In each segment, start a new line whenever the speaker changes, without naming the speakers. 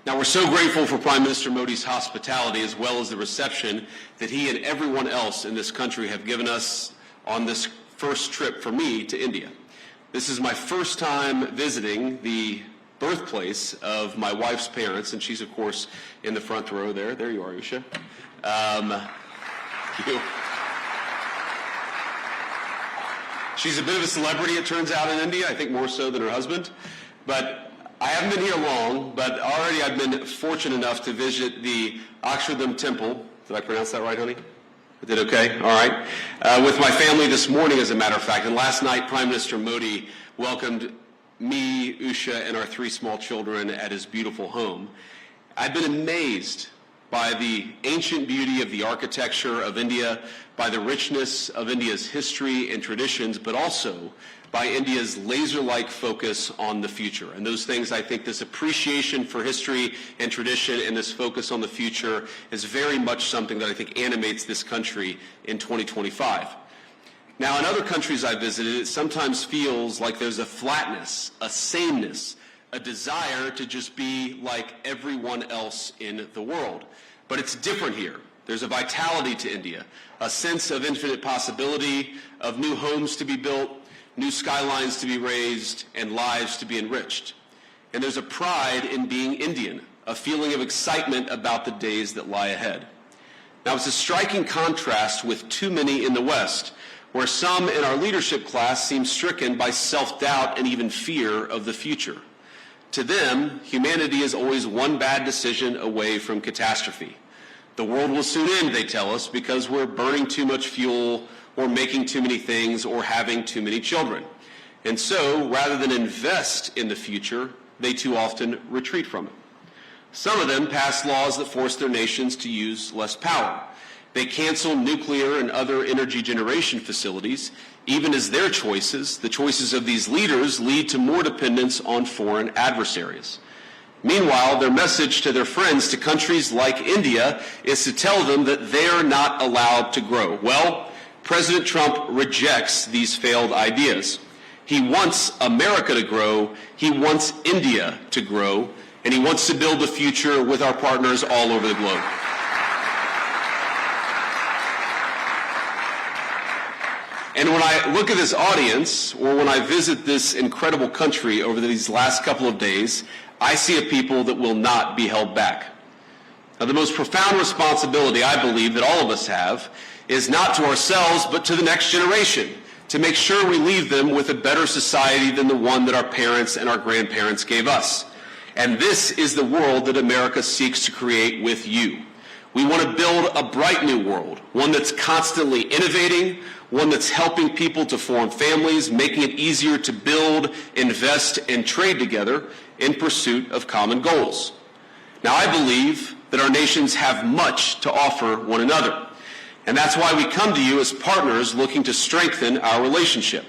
Now, we're so grateful for Prime Minister Modi's hospitality as well as the reception that he and everyone else in this country have given us on this first trip for me to India. This is my first time visiting the birthplace of my wife's parents, and she's, of course, in the front row there. There you are, Usha. She's a bit of a celebrity, it turns out, in India, I think more so than her husband. But I haven't been here long, but already I've been fortunate enough to visit the Akshardham Temple. Did I pronounce that right, honey? I did okay? All right. With my family this morning, as a matter of fact. And last night, Prime Minister Modi welcomed me, Usha, and our 3 small children at his beautiful home. I've been amazed by the ancient beauty of the architecture of India, by the richness of India's history and traditions, but also by India's laser-like focus on the future. And those things, I think this appreciation for history and tradition and this focus on the future is very much something that I think animates this country in 2025. Now, in other countries I've visited, it sometimes feels like there's a flatness, a sameness, a desire to just be like everyone else in the world. But it's different here. There's a vitality to India, a sense of infinite possibility, of new homes to be built, new skylines to be raised, and lives to be enriched. And there's a pride in being Indian, a feeling of excitement about the days that lie ahead. Now, it's a striking contrast with too many in the West, where some in our leadership class seem stricken by self-doubt and even fear of the future. To them, humanity is always one bad decision away from catastrophe. The world will soon end, they tell us, because we're burning too much fuel, or making too many things, or having too many children. And so, rather than invest in the future, they too often retreat from it. Some of them pass laws that force their nations to use less power. They cancel nuclear and other energy generation facilities, even as their choices, the choices of these leaders, lead to more dependence on foreign adversaries. Meanwhile, their message to their friends, to countries like India, is to tell them that they're not allowed to grow. Well, President Trump rejects these failed ideas. He wants America to grow, he wants India to grow, and he wants to build the future with our partners all over the globe. And when I look at this audience, or when I visit this incredible country over these last couple of days, I see a people that will not be held back. Now, the most profound responsibility, I believe, that all of us have is not to ourselves, but to the next generation, to make sure we leave them with a better society than the one that our parents and our grandparents gave us. And this is the world that America seeks to create with you. We want to build a bright new world, one that's constantly innovating, one that's helping people to form families, making it easier to build, invest, and trade together in pursuit of common goals. Now, I believe that our nations have much to offer one another. And that's why we come to you as partners looking to strengthen our relationship.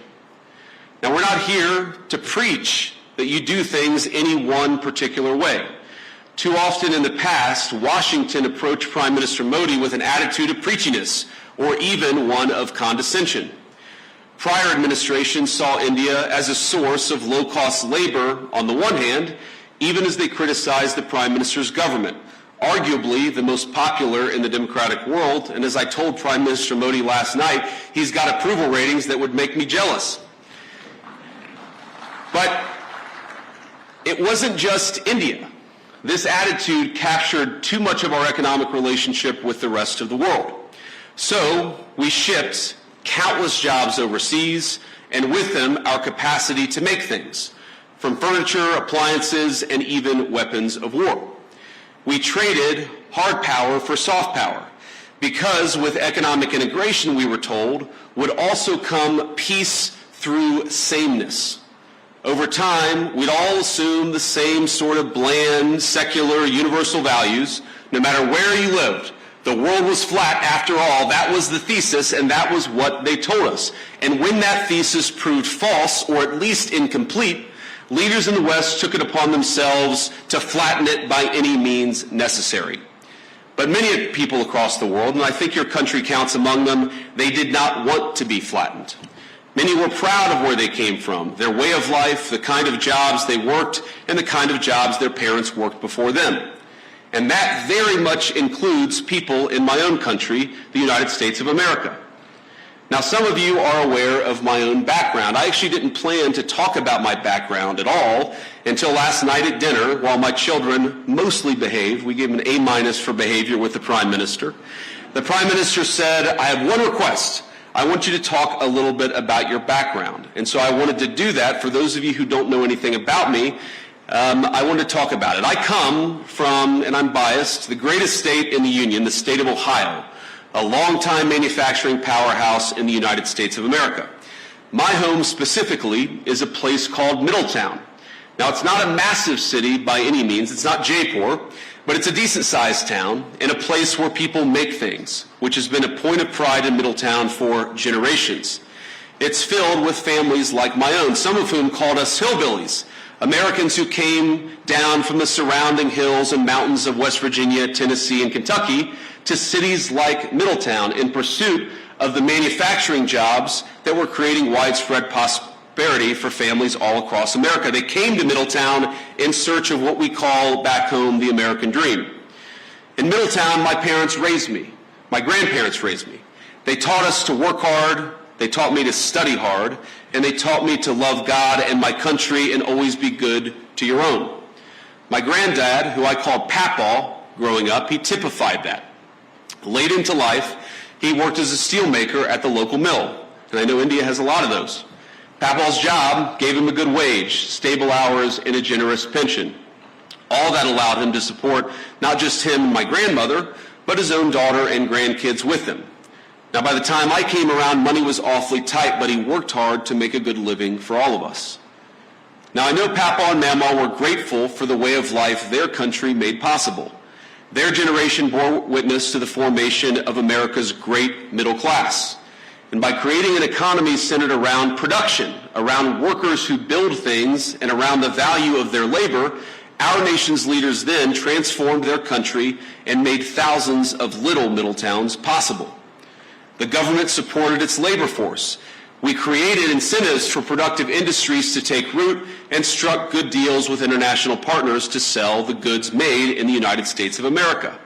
Now, we're not here to preach that you do things any one particular way. Too often in the past, Washington approached Prime Minister Modi with an attitude of preachiness, or even one of condescension. Prior administrations saw India as a source of low-cost labor on the one hand, even as they criticized the Prime Minister's government, arguably the most popular in the democratic world, and as I told Prime Minister Modi last night, he's got approval ratings that would make me jealous. But it wasn't just India. This attitude captured too much of our economic relationship with the rest of the world. So we shipped countless jobs overseas, and with them our capacity to make things, from furniture, appliances, and even weapons of war. We traded hard power for soft power, because with economic integration, we were told, would also come peace through sameness. Over time, we'd all assume the same sort of bland, secular, universal values, no matter where you lived. The world was flat after all. That was the thesis, and that was what they told us. And when that thesis proved false, or at least incomplete, leaders in the West took it upon themselves to flatten it by any means necessary. But many people across the world, and I think your country counts among them, they did not want to be flattened. Many were proud of where they came from, their way of life, the kind of jobs they worked, and the kind of jobs their parents worked before them. And that very much includes people in my own country, the United States of America. Now, some of you are aware of my own background. I actually didn't plan to talk about my background at all until last night at dinner while my children mostly behaved. We gave them an A- for behavior with the Prime Minister. The Prime Minister said, I have one request. I want you to talk a little bit about your background. And so I wanted to do that. For those of you who don't know anything about me, I wanted to talk about it. I come from, and I'm biased, the greatest state in the Union, the state of Ohio, a longtime manufacturing powerhouse in the United States of America. My home specifically is a place called Middletown. Now, it's not a massive city by any means. It's not Jaipur, but it's a decent-sized town and a place where people make things, which has been a point of pride in Middletown for generations. It's filled with families like my own, some of whom called us hillbillies, Americans who came down from the surrounding hills and mountains of West Virginia, Tennessee, and Kentucky to cities like Middletown in pursuit of the manufacturing jobs that were creating widespread prosperity for families all across America. They came to Middletown in search of what we call back home the American dream. In Middletown, my parents raised me. My grandparents raised me. They taught us to work hard. They taught me to study hard, and they taught me to love God and my country and always be good to your own. My granddad, who I called Papaw growing up, he typified that. Late into life, he worked as a steelmaker at the local mill, and I know India has a lot of those. Papaw's job gave him a good wage, stable hours, and a generous pension. All that allowed him to support not just him and my grandmother, but his own daughter and grandkids with him. Now, by the time I came around, money was awfully tight, but he worked hard to make a good living for all of us. Now, I know Papaw and Mamaw were grateful for the way of life their country made possible. Their generation bore witness to the formation of America's great middle class. And by creating an economy centered around production, around workers who build things, and around the value of their labor, our nation's leaders then transformed their country and made thousands of little Middletowns possible. The government supported its labor force. We created incentives for productive industries to take root and struck good deals with international partners to sell the goods made in the United States of America.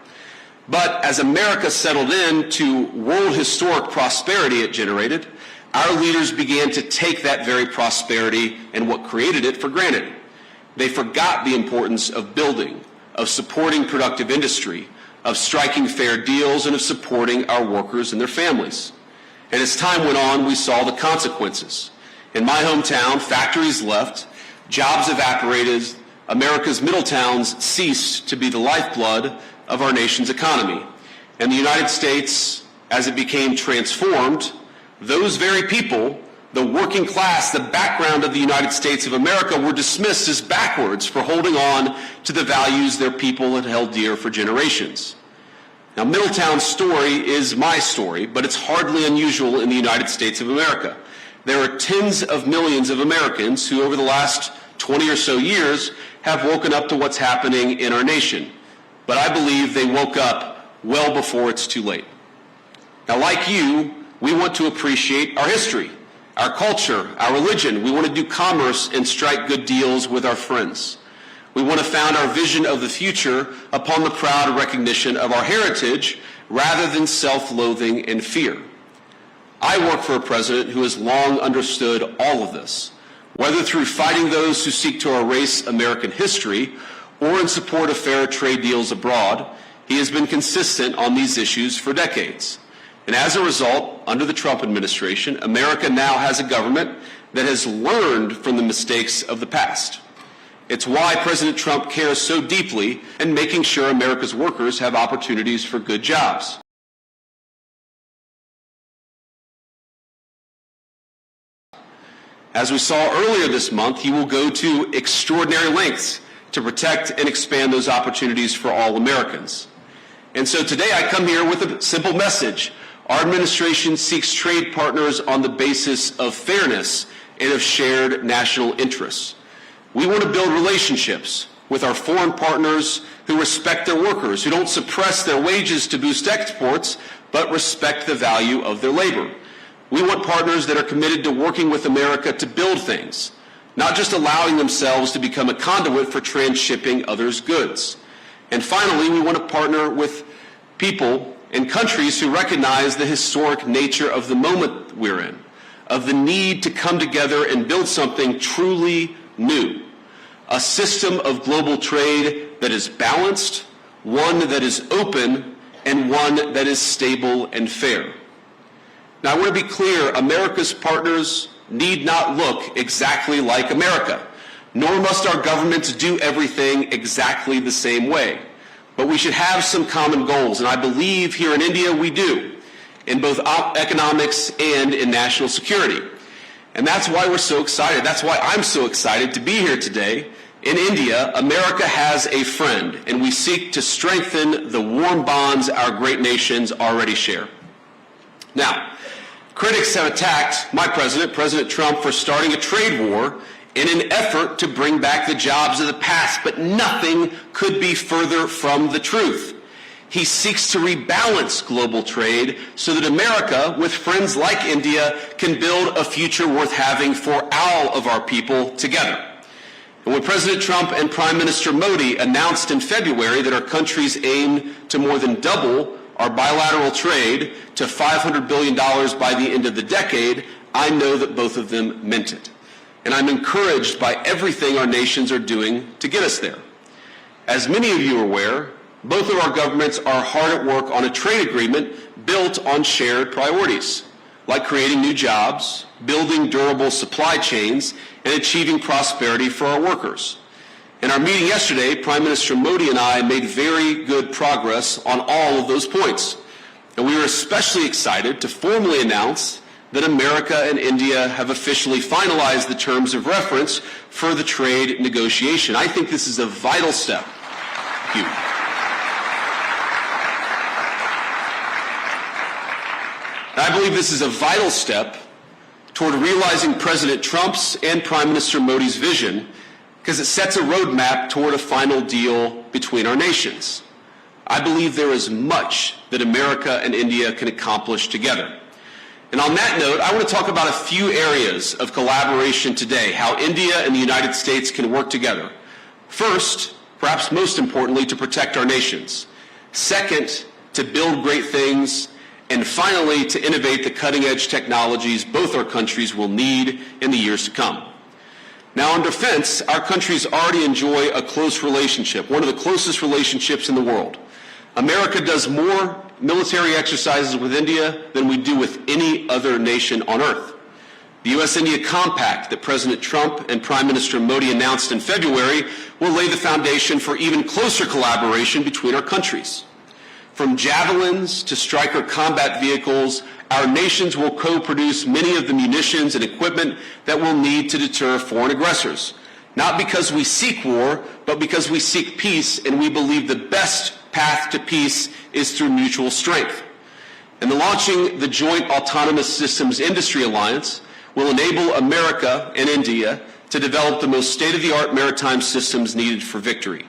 But as America settled into world historic prosperity it generated, our leaders began to take that very prosperity and what created it for granted. They forgot the importance of building, of supporting productive industry, of striking fair deals, and of supporting our workers and their families. And as time went on, we saw the consequences. In my hometown, factories left, jobs evaporated, America's middle towns ceased to be the lifeblood of our nation's economy. And the United States, as it became transformed, those very people, the working class, the background of the United States of America, were dismissed as backwards for holding on to the values their people had held dear for generations. Now, Middletown's story is my story, but it's hardly unusual in the United States of America. There are tens of millions of Americans who, over the last 20 or so years, have woken up to what's happening in our nation. But I believe they woke up well before it's too late. Now, like you, we want to appreciate our history, our culture, our religion. We want to do commerce and strike good deals with our friends. We want to found our vision of the future upon the proud recognition of our heritage rather than self-loathing and fear. I work for a president who has long understood all of this, whether through fighting those who seek to erase American history or in support of fair trade deals abroad. He has been consistent on these issues for decades. And as a result, under the Trump administration, America now has a government that has learned from the mistakes of the past. It's why President Trump cares so deeply in making sure America's workers have opportunities for good jobs. As we saw earlier this month, he will go to extraordinary lengths to protect and expand those opportunities for all Americans. And so today I come here with a simple message. Our administration seeks trade partners on the basis of fairness and of shared national interests. We want to build relationships with our foreign partners who respect their workers, who don't suppress their wages to boost exports, but respect the value of their labor. We want partners that are committed to working with America to build things, not just allowing themselves to become a conduit for transshipping others' goods. And finally, we want to partner with people and countries who recognize the historic nature of the moment we're in, of the need to come together and build something truly new, a system of global trade that is balanced, one that is open, and one that is stable and fair. Now, I want to be clear, America's partners need not look exactly like America, nor must our governments do everything exactly the same way. But we should have some common goals, and I believe here in India we do, in both economics and in national security. And that's why we're so excited. That's why I'm so excited to be here today. In India, America has a friend, and we seek to strengthen the warm bonds our great nations already share. Now, critics have attacked my president, President Trump, for starting a trade war in an effort to bring back the jobs of the past, but nothing could be further from the truth. He seeks to rebalance global trade so that America, with friends like India, can build a future worth having for all of our people together. And when President Trump and Prime Minister Modi announced in February that our countries aim to more than double our bilateral trade to $500 billion by the end of the decade, I know that both of them meant it. And I'm encouraged by everything our nations are doing to get us there. As many of you are aware, both of our governments are hard at work on a trade agreement built on shared priorities, like creating new jobs, building durable supply chains, and achieving prosperity for our workers. In our meeting yesterday, Prime Minister Modi and I made very good progress on all of those points. And we were especially excited to formally announce that America and India have officially finalized the terms of reference for the trade negotiation. I think this is a vital step. Thank you. I believe this is a vital step toward realizing President Trump's and Prime Minister Modi's vision, because it sets a roadmap toward a final deal between our nations. I believe there is much that America and India can accomplish together. And on that note, I want to talk about a few areas of collaboration today, how India and the United States can work together. First, perhaps most importantly, to protect our nations. Second, to build great things. And finally, to innovate the cutting-edge technologies both our countries will need in the years to come. Now, on defense, our countries already enjoy a close relationship, one of the closest relationships in the world. America does more military exercises with India than we do with any other nation on earth. The U.S.-India Compact that President Trump and Prime Minister Modi announced in February will lay the foundation for even closer collaboration between our countries. From javelins to Stryker combat vehicles, our nations will co-produce many of the munitions and equipment that we'll need to deter foreign aggressors. Not because we seek war, but because we seek peace, and we believe the best path to peace is through mutual strength. And launching the Joint Autonomous Systems Industry Alliance will enable America and India to develop the most state-of-the-art maritime systems needed for victory.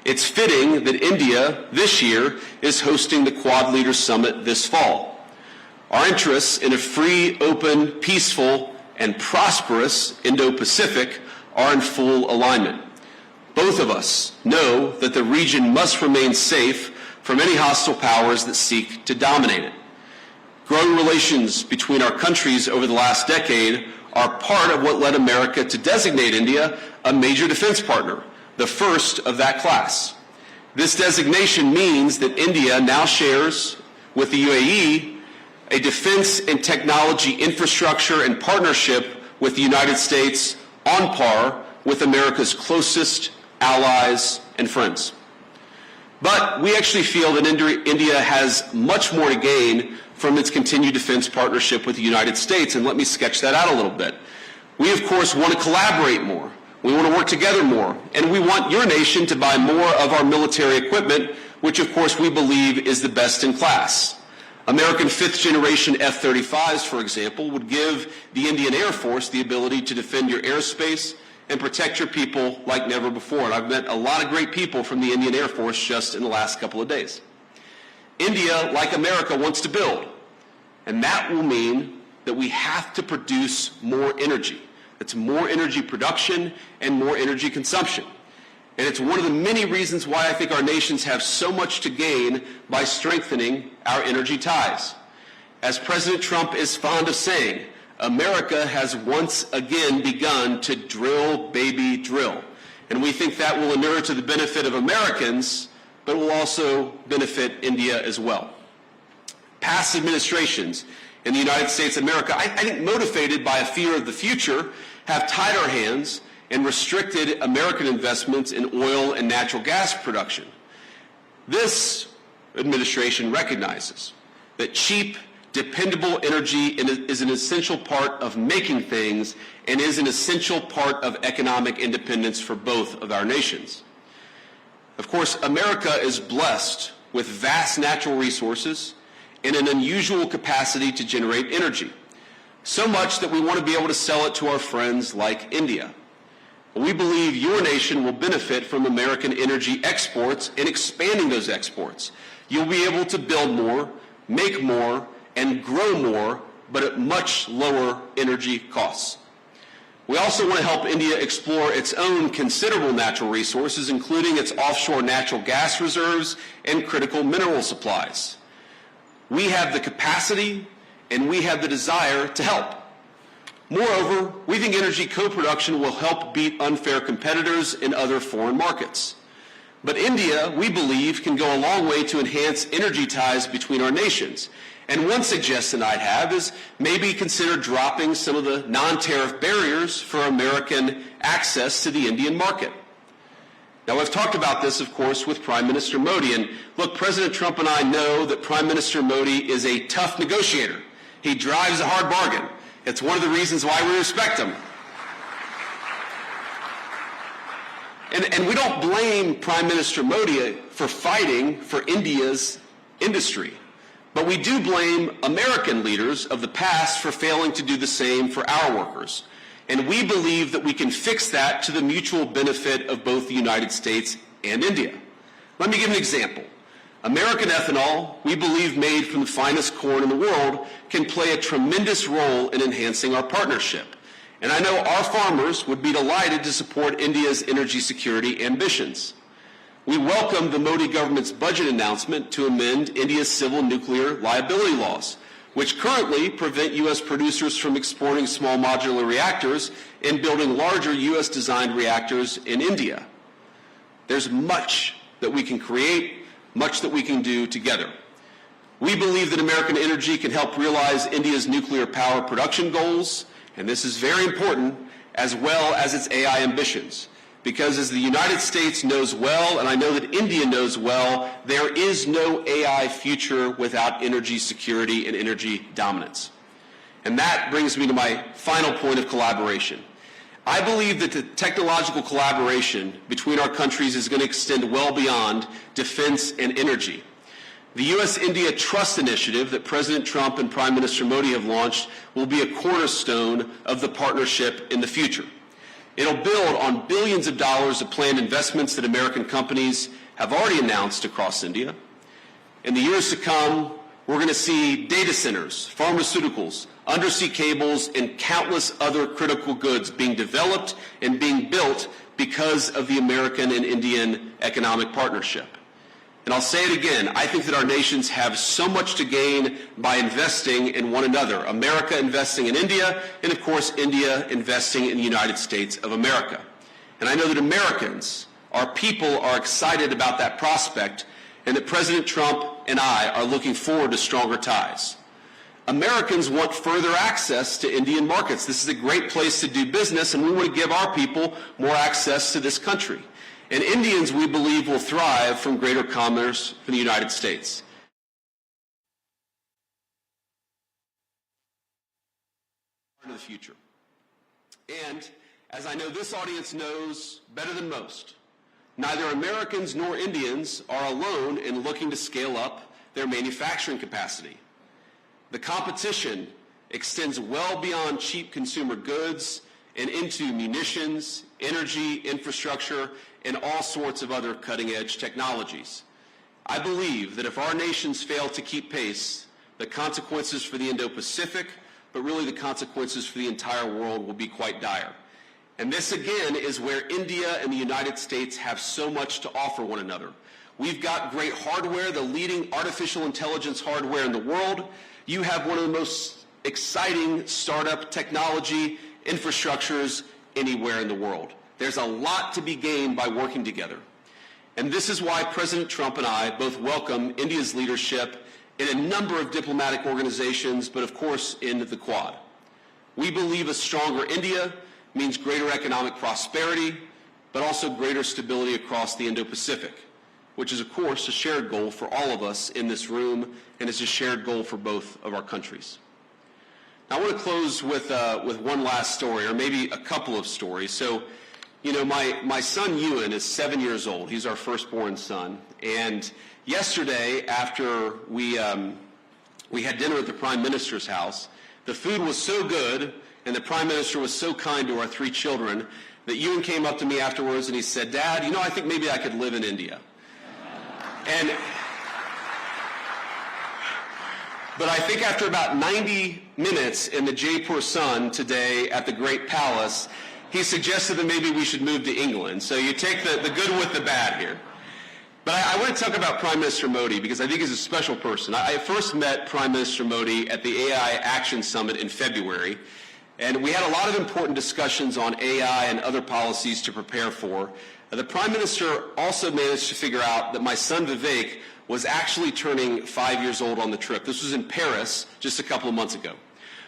It's fitting that India, this year, is hosting the Quad Leaders Summit this fall. Our interests in a free, open, peaceful, and prosperous Indo-Pacific are in full alignment. Both of us know that the region must remain safe from any hostile powers that seek to dominate it. Growing relations between our countries over the last decade are part of what led America to designate India a major defense partner, the first of that class. This designation means that India now shares with the UAE a defense and technology infrastructure and partnership with the United States on par with America's closest allies and friends. But we actually feel that India has much more to gain from its continued defense partnership with the United States, and let me sketch that out a little bit. We, of course, want to collaborate more. We want to work together more, and we want your nation to buy more of our military equipment, which, of course, we believe is the best in class. American fifth-generation F-35s, for example, would give the Indian Air Force the ability to defend your airspace and protect your people like never before. And I've met a lot of great people from the Indian Air Force just in the last couple of days. India, like America, wants to build, and that will mean that we have to produce more energy. It's more energy production and more energy consumption. And it's one of the many reasons why I think our nations have so much to gain by strengthening our energy ties. As President Trump is fond of saying, America has once again begun to drill, baby, drill. And we think that will inure to the benefit of Americans, but will also benefit India as well. Past administrations in the United States of America, I think motivated by a fear of the future, have tied our hands and restricted American investments in oil and natural gas production. This administration recognizes that cheap, dependable energy is an essential part of making things and is an essential part of economic independence for both of our nations. Of course, America is blessed with vast natural resources and an unusual capacity to generate energy, so much that we want to be able to sell it to our friends like India. We believe your nation will benefit from American energy exports and expanding those exports. You'll be able to build more, make more, and grow more, but at much lower energy costs. We also want to help India explore its own considerable natural resources, including its offshore natural gas reserves and critical mineral supplies. We have the capacity and we have the desire to help. Moreover, we think energy co-production will help beat unfair competitors in other foreign markets. But India, we believe, can go a long way to enhance energy ties between our nations. And one suggestion I'd have is maybe consider dropping some of the non-tariff barriers for American access to the Indian market. Now, I've talked about this, of course, with Prime Minister Modi. And look, President Trump and I know that Prime Minister Modi is a tough negotiator. He drives a hard bargain. It's one of the reasons why we respect him. And we don't blame Prime Minister Modi for fighting for India's industry. But we do blame American leaders of the past for failing to do the same for our workers. And we believe that we can fix that to the mutual benefit of both the United States and India. Let me give an example. American ethanol, we believe made from the finest corn in the world, can play a tremendous role in enhancing our partnership. And I know our farmers would be delighted to support India's energy security ambitions. We welcome the Modi government's budget announcement to amend India's civil nuclear liability laws, which currently prevent U.S. producers from exporting small modular reactors and building larger U.S.-designed reactors in India. There's much that we can create, much that we can do together. We believe that American energy can help realize India's nuclear power production goals, and this is very important, as well as its AI ambitions. Because as the United States knows well, and I know that India knows well, there is no AI future without energy security and energy dominance. And that brings me to my final point of collaboration. I believe that the technological collaboration between our countries is going to extend well beyond defense and energy. The U.S.-India Trust Initiative that President Trump and Prime Minister Modi have launched will be a cornerstone of the partnership in the future. It'll build on billions of dollars of planned investments that American companies have already announced across India. In the years to come, we're going to see data centers, pharmaceuticals, undersea cables, and countless other critical goods being developed and being built because of the American and Indian economic partnership. And I'll say it again, I think that our nations have so much to gain by investing in one another. America investing in India, and of course India investing in the United States of America. And I know that Americans, our people, are excited about that prospect, and that President Trump and I are looking forward to stronger ties. Americans want further access to Indian markets. This is a great place to do business, and we want to give our people more access to this country. And Indians, we believe, will thrive from greater commerce from the United States. Into the future. And as I know this audience knows better than most, neither Americans nor Indians are alone in looking to scale up their manufacturing capacity. The competition extends well beyond cheap consumer goods and into munitions, energy, infrastructure, and all sorts of other cutting-edge technologies. I believe that if our nations fail to keep pace, the consequences for the Indo-Pacific, but really the consequences for the entire world will be quite dire. And this, again, is where India and the United States have so much to offer one another. We've got great hardware, the leading artificial intelligence hardware in the world. You have one of the most exciting startup technology infrastructures anywhere in the world. There's a lot to be gained by working together. And this is why President Trump and I both welcome India's leadership in a number of diplomatic organizations, but of course in the Quad. We believe a stronger India means greater economic prosperity, but also greater stability across the Indo-Pacific, which is, of course, a shared goal for all of us in this room, and it's a shared goal for both of our countries. Now, I want to close with one last story, or maybe a couple of stories. So, you know, my son Ewan is 7 years old. He's our firstborn son. And yesterday, after we had dinner at the Prime Minister's house, the food was so good and the Prime Minister was so kind to our three children that Ewan came up to me afterwards and he said, "Dad, you know, I think maybe I could live in India." But I think after about 90 minutes in the Jaipur Sun today at the Great Palace, he suggested that maybe we should move to England. So you take the good with the bad here. But I want to talk about Prime Minister Modi because I think he's a special person. I first met Prime Minister Modi at the AI Action Summit in February, and we had a lot of important discussions on AI and other policies to prepare for. The Prime Minister also managed to figure out that my son Vivek was actually turning 5 years old on the trip. This was in Paris just a couple of months ago.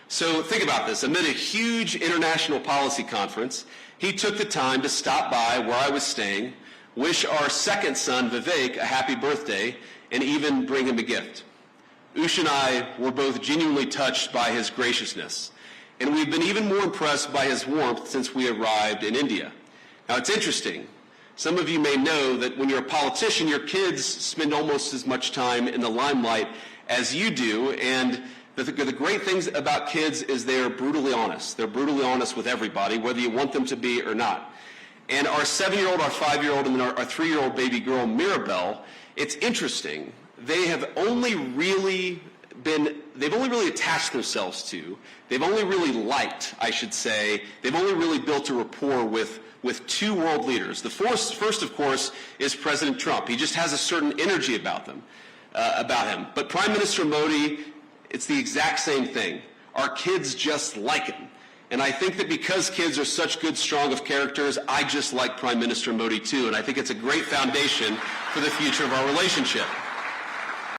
So think about this. Amid a huge international policy conference, he took the time to stop by where I was staying, wish our second son, Vivek, a happy birthday, and even bring him a gift. Ush and I were both genuinely touched by his graciousness, and we've been even more impressed by his warmth since we arrived in India. Now, it's interesting. Some of you may know that when you're a politician, your kids spend almost as much time in the limelight as you do, and the great things about kids is they're brutally honest. They're brutally honest with everybody, whether you want them to be or not. And our 7-year-old, our 5-year-old, and then our 3-year-old baby girl, Mirabelle, it's interesting. They've only really attached themselves to, they've only really liked, I should say, they've only really built a rapport with two world leaders. The first, of course, is President Trump. He just has a certain energy about him. But Prime Minister Modi, it's the exact same thing. Our kids just like him. And I think that because kids are such good, strong of characters, I just like Prime Minister Modi too. And I think it's a great foundation for the future of our relationship.